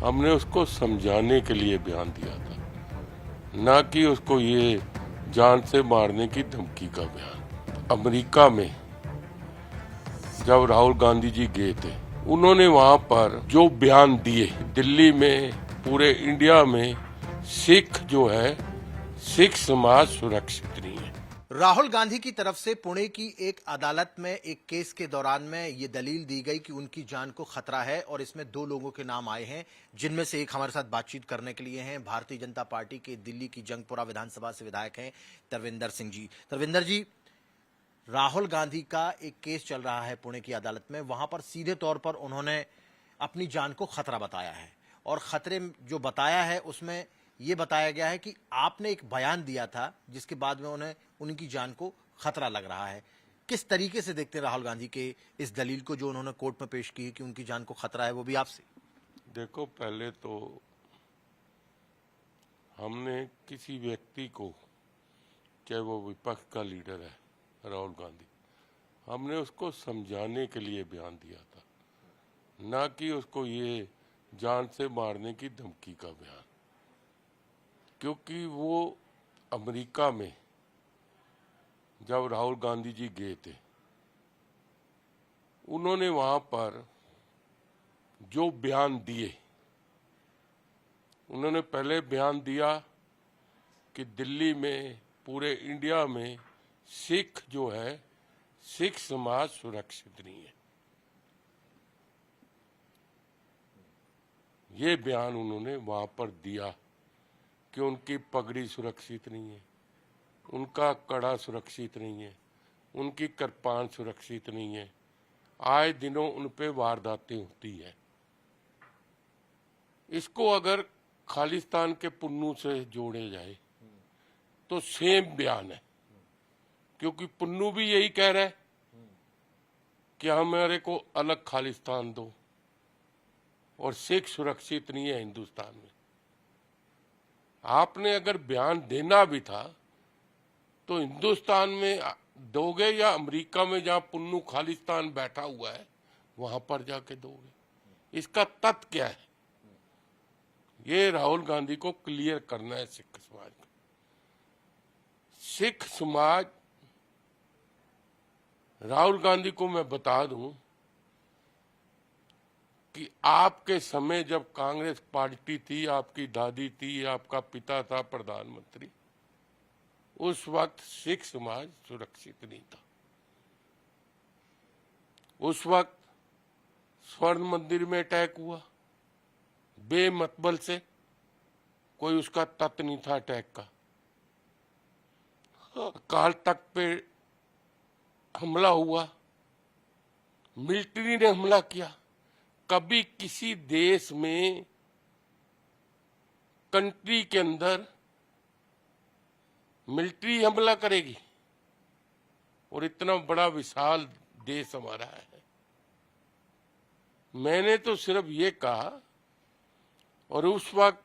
हमने उसको समझाने के लिए बयान दिया था, ना कि उसको ये जान से मारने की धमकी का बयान। अमेरिका में जब राहुल गांधी जी गए थे, उन्होंने वहां पर जो बयान दिए, दिल्ली में, पूरे इंडिया में सिख जो है, सिख समाज सुरक्षित नहीं है। राहुल गांधी की तरफ से पुणे की एक अदालत में एक केस के दौरान में ये दलील दी गई कि उनकी जान को खतरा है और इसमें 2 लोगों के नाम आए हैं, जिनमें से एक हमारे साथ बातचीत करने के लिए हैं। भारतीय जनता पार्टी के दिल्ली की जंगपुरा विधानसभा से विधायक हैं तरविंदर सिंह जी। तरविंदर जी, राहुल गांधी का एक केस चल रहा है पुणे की अदालत में। वहां पर सीधे तौर पर उन्होंने अपनी जान को खतरा बताया है और खतरे जो बताया है उसमें यह बताया गया है कि आपने एक बयान दिया था जिसके बाद में उन्हें उनकी जान को खतरा लग रहा है। किस तरीके से देखते हैं राहुल गांधी के इस दलील को जो उन्होंने कोर्ट में पेश की है कि उनकी जान को खतरा है, वो भी आपसे? देखो, पहले तो हमने किसी व्यक्ति को, चाहे वो विपक्ष का लीडर है राहुल गांधी, हमने उसको समझाने के लिए बयान दिया था, ना कि उसको ये जान से मारने की धमकी का बयान। क्योंकि वो अमेरिका में जब राहुल गांधी जी गए थे, उन्होंने वहां पर जो बयान दिए, उन्होंने पहले बयान दिया कि दिल्ली में, पूरे इंडिया में सिख जो है, सिख समाज सुरक्षित नहीं है। ये बयान उन्होंने वहां पर दिया कि उनकी पगड़ी सुरक्षित नहीं है, उनका कड़ा सुरक्षित नहीं है, उनकी कृपान सुरक्षित नहीं है, आए दिनों उन पे वारदातें होती है। इसको अगर खालिस्तान के पुन्नू से जोड़े जाए तो सेम बयान है, क्योंकि पुन्नू भी यही कह रहा है कि हमारे को अलग खालिस्तान दो और सिख सुरक्षित नहीं है हिंदुस्तान में। आपने अगर बयान देना भी था तो हिंदुस्तान में दोगे या अमेरिका में जहां पुन्नू खालिस्तान बैठा हुआ है वहां पर जाके दोगे? इसका तथ्य क्या है? ये राहुल गांधी को क्लियर करना है सिख समाज को। सिख समाज, राहुल गांधी को मैं बता दूं कि आपके समय जब कांग्रेस पार्टी थी, आपकी दादी थी, आपका पिता था प्रधानमंत्री, उस वक्त सिख समाज सुरक्षित नहीं था। उस वक्त स्वर्ण मंदिर में अटैक हुआ बेमतबल से, कोई उसका तथ्य नहीं था अटैक का। अकाल तख्त पे हमला हुआ, मिलिट्री ने हमला किया। कभी किसी देश में, कंट्री के अंदर मिलिट्री हमला करेगी? और इतना बड़ा विशाल देश हमारा है। मैंने तो सिर्फ ये कहा, और उस वक्त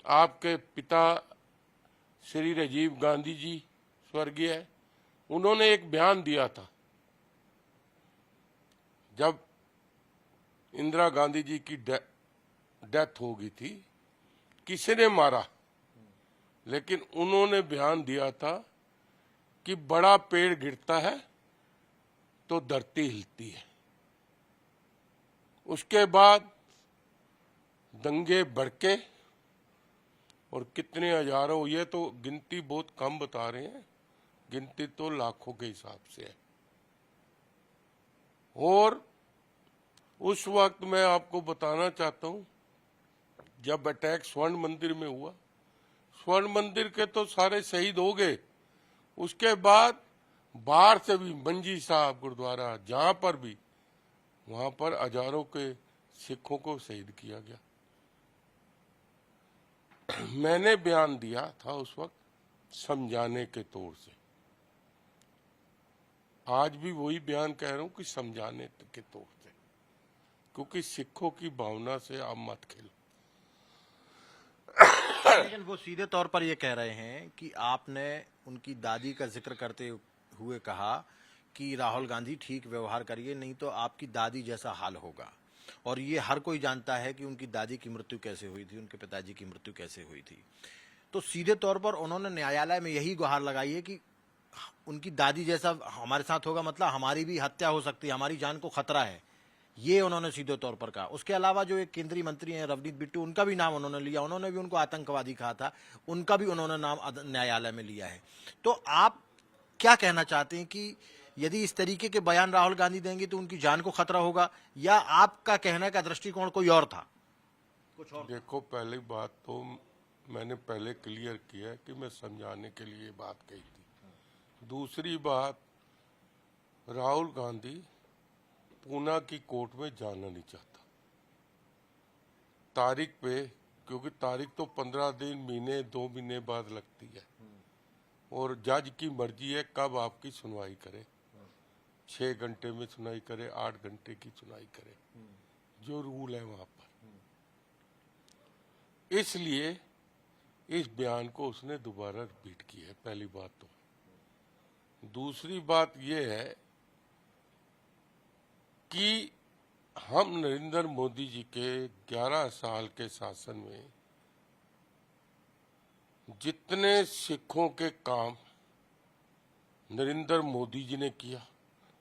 आपके पिता श्री राजीव गांधी जी स्वर्गीय है, उन्होंने एक बयान दिया था जब इंदिरा गांधी जी की डेथ हो गई थी, किसी ने मारा, लेकिन उन्होंने बयान दिया था कि बड़ा पेड़ गिरता है तो धरती हिलती है। उसके बाद दंगे भड़के और कितने हजारों, ये तो गिनती बहुत कम बता रहे हैं, गिनती तो लाखों के हिसाब से है। और उस वक्त मैं आपको बताना चाहता हूं, जब अटैक स्वर्ण मंदिर में हुआ, स्वर्ण मंदिर के तो सारे शहीद हो गए। उसके बाद बाहर से भी मंजी साहब गुरुद्वारा, जहां पर भी, वहां पर हजारों के सिखों को शहीद किया गया। मैंने बयान दिया था उस वक्त समझाने के तौर से, आज भी वही बयान कह रहा हूं कि समझाने के तौर से, क्योंकि सिखों की भावना से आप मत खेलो। लेकिन वो सीधे तौर पर ये कह रहे हैं कि आपने उनकी दादी का जिक्र करते हुए कहा कि राहुल गांधी ठीक व्यवहार करिए, नहीं तो आपकी दादी जैसा हाल होगा। और ये हर कोई जानता है कि उनकी दादी की मृत्यु कैसे हुई थी, उनके पिताजी की मृत्यु कैसे हुई थी। तो सीधे तौर पर उन्होंने न्यायालय में यही गुहार लगाई है कि उनकी दादी जैसा हमारे साथ होगा, मतलब हमारी भी हत्या हो सकती है, हमारी जान को खतरा है, ये उन्होंने सीधे तौर पर कहा। उसके अलावा जो एक केंद्रीय मंत्री हैं रवनीत बिट्टू, उनका भी नाम उन्होंने लिया, उन्होंने भी उनको आतंकवादी कहा था, उनका भी उन्होंने नाम न्यायालय में लिया है। तो आप क्या कहना चाहते हैं कि यदि इस तरीके के बयान राहुल गांधी देंगे तो उनकी जान को खतरा होगा, या आपका कहने का दृष्टिकोण कोई और था, कुछ और? देखो, पहली बात तो मैंने पहले क्लियर किया है कि मैं समझाने के लिए बात कही थी। दूसरी बात, राहुल गांधी पूना की कोर्ट में जाना नहीं चाहता तारीख पे, क्योंकि तारीख तो 15 दिन, महीने, 2 महीने बाद लगती है, और जज की मर्जी है कब आपकी सुनवाई करे, 6 घंटे में सुनवाई करे, 8 घंटे की सुनवाई करे, जो रूल है वहां पर। इसलिए इस बयान को उसने दोबारा रिपीट किया है, पहली बात तो। दूसरी बात यह है कि हम नरेंद्र मोदी जी के 11 साल के शासन में जितने सिखों के काम नरेंद्र मोदी जी ने किया,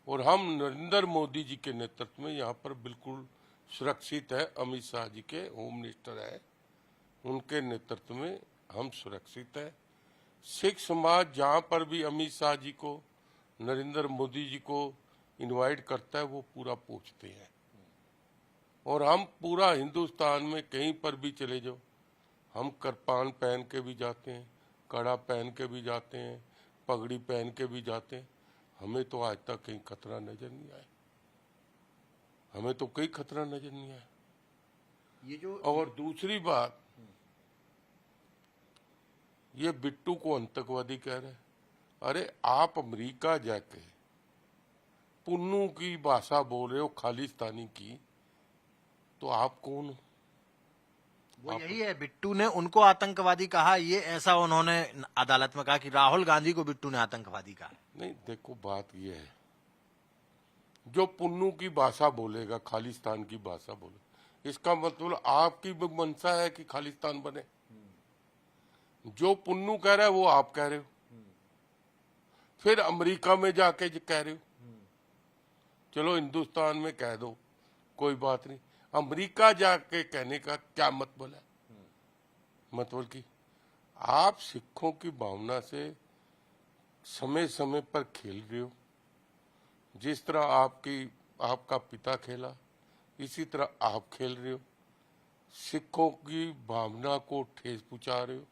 और हम नरेंद्र मोदी जी के नेतृत्व में यहाँ पर बिल्कुल सुरक्षित है। अमित शाह जी के होम मिनिस्टर है, उनके नेतृत्व में हम सुरक्षित है। सिख समाज जहाँ पर भी अमित शाह जी को, नरेंद्र मोदी जी को इनवाइट करता है, वो पूरा पूछते हैं। और हम पूरा हिंदुस्तान में कहीं पर भी चले जाओ, हम कृपान पहन के भी जाते हैं, कड़ा पहन के भी जाते हैं, पगड़ी पहन के भी जाते हैं। हमें तो आज तक कहीं खतरा नजर नहीं आया, हमें तो कोई खतरा नजर नहीं आया। ये जो और दूसरी बात, ये बिट्टू को आतंकवादी कह रहे हैं। अरे आप अमेरिका जाके पुन्नू की भाषा बोल रहे हो, खालिस्तानी की, तो आप कौन हो? वो यही है, बिट्टू ने उनको आतंकवादी कहा, ये ऐसा उन्होंने अदालत में कहा कि राहुल गांधी को बिट्टू ने आतंकवादी कहा। नहीं, देखो बात ये है, जो पुन्नू की भाषा बोलेगा, खालिस्तान की भाषा बोले, इसका मतलब आपकी मंशा है कि खालिस्तान बने। जो पुन्नू कह रहा है वो आप कह रहे हो, फिर अमेरिका में जाके कह रहे हो। चलो हिंदुस्तान में कह दो, कोई बात नहीं, अमेरिका जाके कहने का क्या मतलब है? मतलब कि आप सिखों की भावना से समय समय पर खेल रहे हो। जिस तरह आपका पिता खेला, इसी तरह आप खेल रहे हो, सिखों की भावना को ठेस पहुंचा रहे हो।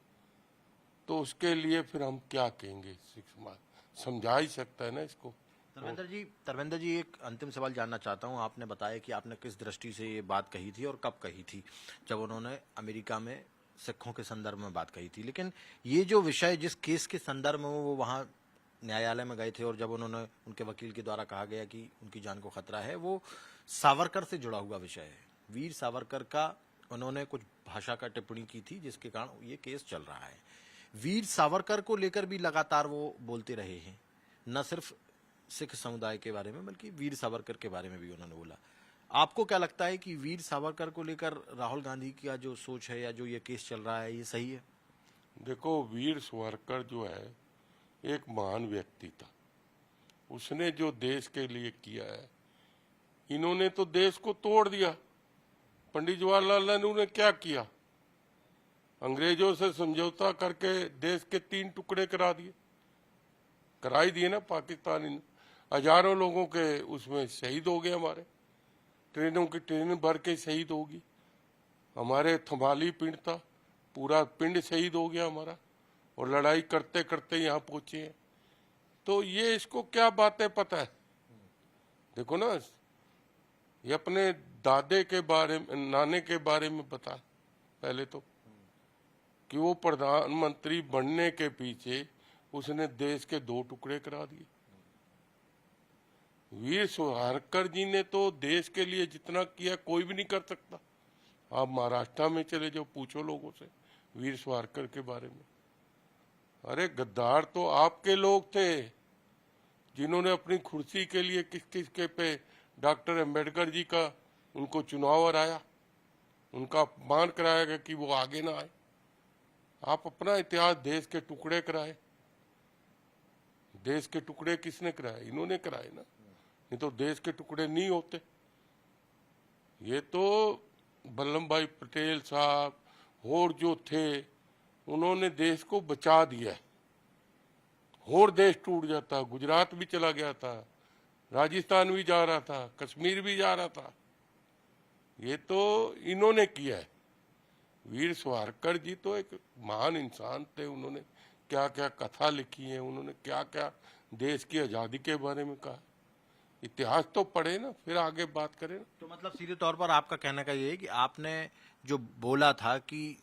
तो उसके लिए फिर हम क्या कहेंगे? सिख समाज समझा ही सकता है ना इसको। धर्मेंद्र जी, एक अंतिम सवाल जानना चाहता हूं। आपने बताया कि आपने किस दृष्टि से ये बात कही थी और कब कही थी, जब उन्होंने अमेरिका में सिखों के संदर्भ में बात कही थी। लेकिन ये जो विषय, जिस केस के संदर्भ में वो वहां न्यायालय में गए थे और जब उन्होंने, उनके वकील के द्वारा कहा गया कि उनकी जान को खतरा है, वो सावरकर से जुड़ा हुआ विषय है। वीर सावरकर का उन्होंने कुछ भाषा का टिप्पणी की थी, जिसके कारण ये केस चल रहा है। वीर सावरकर को लेकर भी लगातार वो बोलते रहे हैं, न सिर्फ सिख समुदाय के बारे में बल्कि वीर सावरकर के बारे में भी उन्होंने बोला। आपको क्या लगता है कि वीर सावरकर को लेकर राहुल गांधी का जो सोच है या जो ये केस चल रहा है, ये सही है? देखो, वीर सावरकर जो है एक महान व्यक्ति था। उसने जो देश के लिए किया है, इन्होंने तो देश को तोड़ दिया। पंडित जवाहरलाल नेहरू ने क्या किया? अंग्रेजों से समझौता करके देश के 3 टुकड़े करा ही दिए ना पाकिस्तान। इन हजारों लोगों के उसमें शहीद हो गए, हमारे ट्रेनों की ट्रेन भर के शहीद होगी। हमारे थमाली पिंड था, पूरा पिंड शहीद हो गया हमारा, और लड़ाई करते करते यहाँ पहुंचे हैं। तो ये इसको क्या बातें पता है? देखो ना, ये अपने दादे के बारे में, नाने के बारे में बता पहले तो, कि वो प्रधानमंत्री बनने के पीछे उसने देश के 2 टुकड़े करा दिए। वीर सावरकर जी ने तो देश के लिए जितना किया कोई भी नहीं कर सकता। आप महाराष्ट्र में चले जाओ, पूछो लोगों से वीर सावरकर के बारे में। अरे गद्दार तो आपके लोग थे, जिन्होंने अपनी कुर्सी के लिए किस किस के पे डॉक्टर अंबेडकर जी का उनको चुनाव हराया, उनका अपमान कराया गया कि वो आगे ना आए। आप अपना इतिहास देश के टुकड़े कराए। देश के टुकड़े किसने कराए? इन्होंने कराए ना, नहीं तो देश के टुकड़े नहीं होते। ये तो वल्लभ भाई पटेल साहब और जो थे उन्होंने देश को बचा दिया। और देश टूट जाता, गुजरात भी चला गया था, राजस्थान भी जा रहा था, कश्मीर भी जा रहा था। ये तो इन्होंने किया है। वीर सावरकर जी तो एक महान इंसान थे। उन्होंने क्या क्या कथा लिखी है, उन्होंने क्या क्या देश की आजादी के बारे में कहा। इतिहास तो पढ़े ना, फिर आगे बात करें ना। तो मतलब सीधे तौर पर आपका कहने का ये है कि आपने जो बोला था कि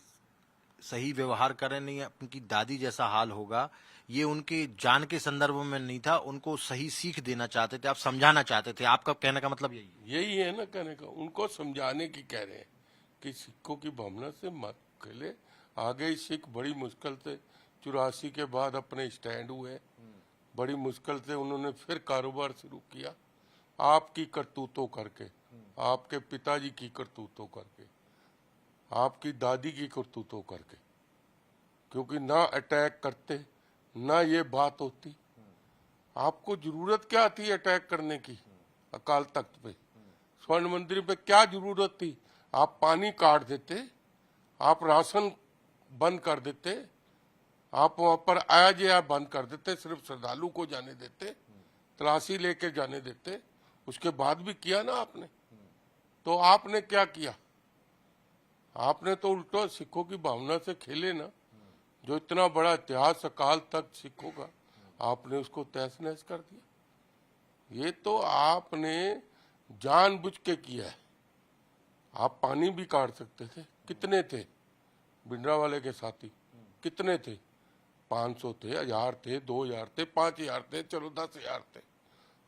सही व्यवहार करें नहीं उनकी दादी जैसा हाल होगा, ये उनके जान के संदर्भ में नहीं था, उनको सही सीख देना चाहते थे, आप समझाना चाहते थे। आपका कहने का मतलब यही है ना कहने का। उनको समझाने की कह रहे हैं कि सिखों की भावना से मत खेले। आगे सिख बड़ी मुश्किल से 84 के बाद अपने स्टैंड हुए। बड़ी मुश्किल से उन्होंने फिर कारोबार शुरू किया, आपकी करतूतों करके, आपके पिताजी की करतूतों करके, आपकी दादी की करतूतों करके। क्योंकि ना अटैक करते, ना ये बात होती। आपको जरूरत क्या थी अटैक करने की? अकाल तख्त पे, स्वर्ण मंदिर पे क्या जरूरत थी? आप पानी काट देते, आप राशन बंद कर देते, आप वहां पर आया जाया बंद कर देते, सिर्फ श्रद्धालु को जाने देते, तलाशी लेके जाने देते। उसके बाद भी किया ना आपने। तो आपने क्या किया? आपने तो उल्टा सिखों की भावना से खेले ना। जो इतना बड़ा इतिहास अकाल तख्त सिखों का, आपने उसको तहस नहस कर दिया। ये तो आपने जानबूझ के किया है। आप पानी भी काट सकते थे। कितने थे भिंडरावाले के साथी? कितने थे? 500 थे, 1000 थे, 2000 थे, 5000 थे, चलो 10,000 थे।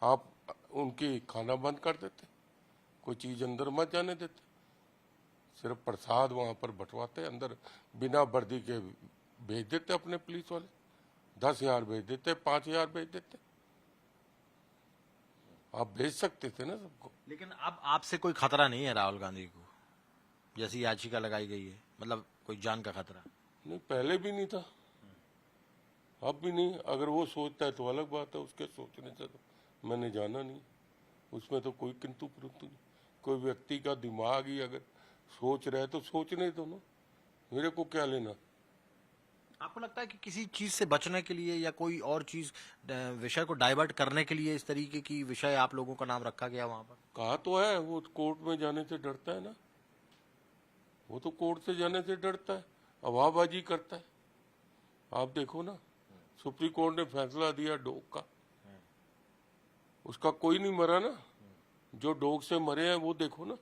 आप उनकी खाना बंद कर देते, कोई चीज अंदर मत जाने देते, सिर्फ प्रसाद वहां पर बंटवाते, अंदर बिना वर्दी के भेज देते अपने पुलिस वाले। 10,000 भेज देते, 5,000 भेज देते। आप भेज सकते थे ना सबको। लेकिन अब आपसे कोई खतरा नहीं है राहुल गांधी को, जैसी याचिका लगाई गई है, मतलब कोई जान का खतरा नहीं, पहले भी नहीं था, अब भी नहीं। अगर वो सोचता है तो अलग बात है, उसके सोचने से तो मैंने जाना नहीं। उसमें तो कोई किंतु परंतु नहीं। कोई व्यक्ति का दिमाग ही अगर सोच रहा है तो सोचने दो ना, मेरे को क्या लेना। आपको लगता है कि किसी चीज से बचने के लिए या कोई और चीज विषय को डाइवर्ट करने के लिए इस तरीके की विषय आप लोगों का नाम रखा गया वहां पर? कहा तो है, वो कोर्ट में जाने से डरता है ना। वो तो कोर्ट से जाने से डरता है, हवाबाजी करता है। आप देखो ना, सुप्रीम कोर्ट ने फैसला दिया डोग का, उसका कोई नहीं मरा ना। जो डोग से मरे हैं वो देखो ना,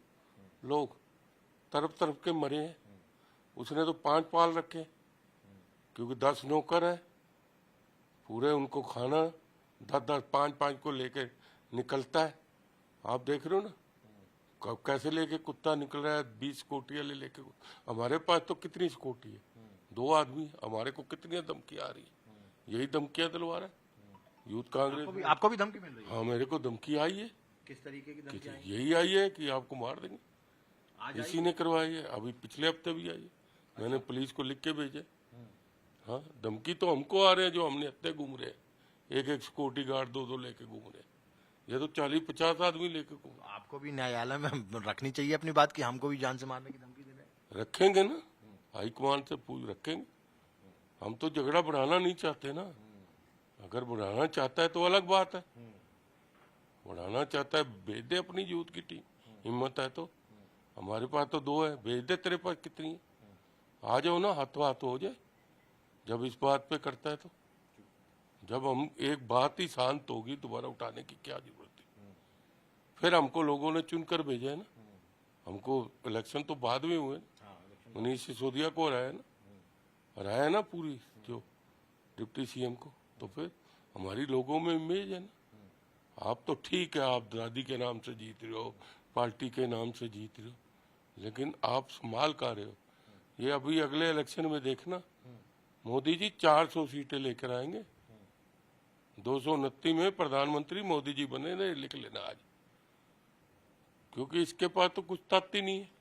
लोग तरफ तरफ के मरे हैं। उसने तो 5 पाल रखे, क्योंकि 10 नौकर है पूरे, उनको खाना 10-10, 5-5 को लेके निकलता है। आप देख रहे हो ना कब कैसे लेके कुत्ता निकल रहा है, 20 सिक्योरिटी वाले लेके। हमारे पास तो कितनी सिक्योरिटी है, 2 आदमी, हमारे को कितनी धमकी आ रही है। यही धमकियां दिलवा रहा है यूथ कांग्रेस। आपको भी धमकी मिल रही है? हाँ, मेरे को धमकी आई है। किस तरीके की धमकी आई? यही आई है कि आपको मार देंगे। इसी ने करवाई है, अभी पिछले हफ्ते भी आई है। मैंने पुलिस को लिख के भेजा। हाँ, धमकी तो हमको आ रहे हैं जो हमने हत्या घूम रहे हैं। एक सिक्योरिटी गार्ड 2-2 लेके घूम रहे हैं। ये तो 40-50 आदमी लेके घूम। आपको भी न्यायालय में रखनी चाहिए अपनी बात की, हमको भी जान से मारने की धमकी दे रहे हैं। रखेंगे ना, हाईकमान से पूछ रखेंगे। हम तो झगड़ा बढ़ाना नहीं चाहते ना। अगर बढ़ाना चाहता है तो अलग बात है। बढ़ाना चाहता है भेज दे अपनी यूथ की टीम, हिम्मत है तो। हमारे पास तो 2 है, भेज दे। तेरे पास कितनी है? आ जाओ ना, हाथों हाथ हो जाए। जब इस बात पे करता है तो, जब हम एक बात ही शांत होगी, दोबारा उठाने की क्या जरूरत है? फिर हमको लोगों ने चुनकर भेजा है ना। हमको इलेक्शन तो बाद में हुए, मनीष सिसोदिया को हराया ना, हराया ना पूरी जो डिप्टी सीएम को। तो फिर हमारी लोगों में इमेज है ना। आप तो ठीक है, आप दादी के नाम से जीत रहे हो, पार्टी के नाम से जीत रहे हो, लेकिन आप संभाल कर रहे हो। ये अभी अगले इलेक्शन में देखना, मोदी जी 400 सीटें लेकर आएंगे। 229 में प्रधानमंत्री मोदी जी बने, लिख लेना आज। क्योंकि इसके पास तो कुछ तथ्य नहीं है।